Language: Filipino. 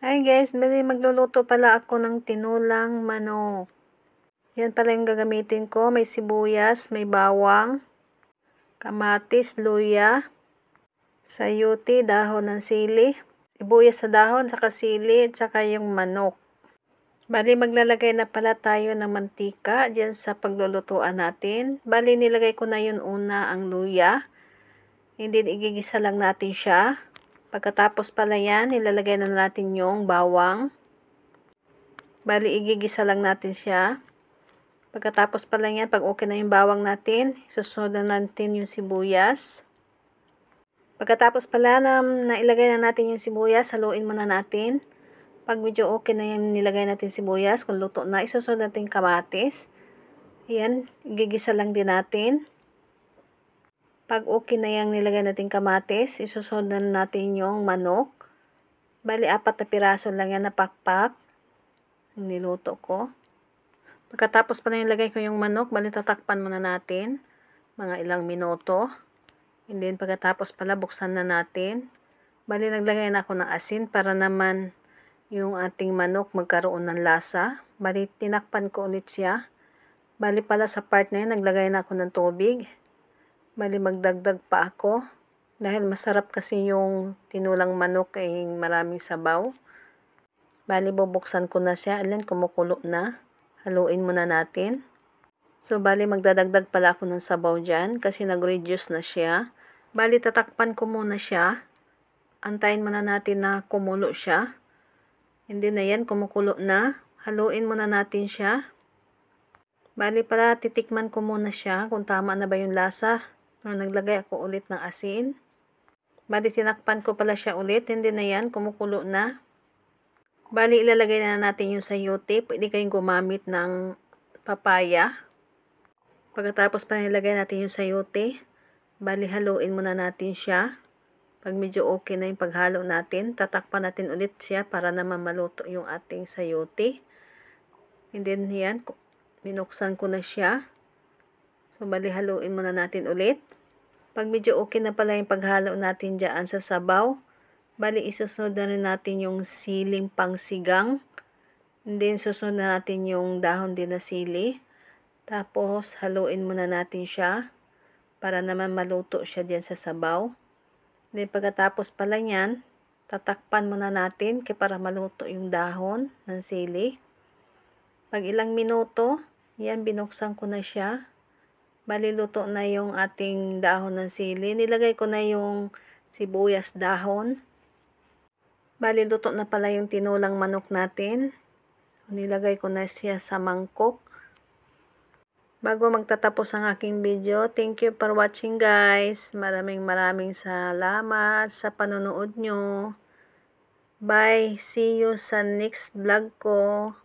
Hi guys, magluluto pala ako ng tinulang manok. Yan pala yung gagamitin ko. May sibuyas, may bawang, kamatis, luya, sayuti, dahon ng sili, sibuyas sa dahon, saka sili, at saka yung manok. Bali, maglalagay na pala tayo ng mantika dyan sa paglulutuan natin. Bali, nilagay ko na yun una ang luya. Hindi, igigisa lang natin siya. Pagkatapos pala yan, ilalagay na natin yung bawang. Bali, igigisa lang natin siya. Pagkatapos pala yan, pag okay na yung bawang natin, susunod na natin yung sibuyas. Pagkatapos pala na nailagay na natin yung sibuyas, haluin muna natin. Pag medyo okay na yung nilagay natin sibuyas, kung luto na, isusunod natin kamatis. Ayan, igigisa lang din natin. Pag okay na yung nilagay natin kamatis, isusunod na natin yung manok. Bali, 4 na piraso lang yan na pakpak. Niluto ko. Pagkatapos pa na nilagay ko yung manok, bali tatakpan muna natin. Mga ilang minuto. And then pagkatapos pala, buksan na natin. Bali, naglagay na ako ng asin para naman yung ating manok magkaroon ng lasa. Bali, tinakpan ko ulit siya. Bali pala sa part na yun, naglagay na ako ng tubig. Bali, magdagdag pa ako. Dahil masarap kasi yung tinulang manok ay maraming sabaw. Bali, bubuksan ko na siya. Ayan, kumukulo na. Haluin muna natin. So, bali, magdadagdag pala ako ng sabaw dyan kasi nag-reduce na siya. Bali, tatakpan ko muna siya. Antayin muna natin na kumulo siya. Hindi na yan, kumukulo na. Haluin muna natin siya. Bali, pala, titikman ko muna siya kung tama na ba yung lasa. Naglagay ako ulit ng asin. Bali, tinakpan ko pala siya ulit. Hindi na yan, kumukulo na. Bali, ilalagay na natin yung sayote. Pwede kayong gumamit ng papaya. Pagkatapos pa nilagay natin yung sayote, bali, haluin muna natin siya. Pag medyo okay na yung paghalo natin, tatakpan natin ulit siya para naman maluto yung ating sayote. And then, yan, binuksan ko na siya. So, bali, haluin muna natin ulit. Pag medyo okay na pala yung paghalo natin dyan sa sabaw, bali, isusunod na rin natin yung siling pangsigang. And then, susunod na natin yung dahon din na sili. Tapos, haluin muna natin siya para naman maluto siya dyan sa sabaw. Then, pagkatapos pala yan, tatakpan muna natin para maluto yung dahon ng sili. Pag ilang minuto, yan, binuksan ko na siya. Bali, luto na yung ating dahon ng sili. Nilagay ko na yung sibuyas dahon. Bali, luto na pala yung tinulang manok natin. Nilagay ko na siya sa mangkok. Bago magtatapos ang aking video, thank you for watching guys. Maraming salamat sa panonood nyo. Bye! See you sa next vlog ko.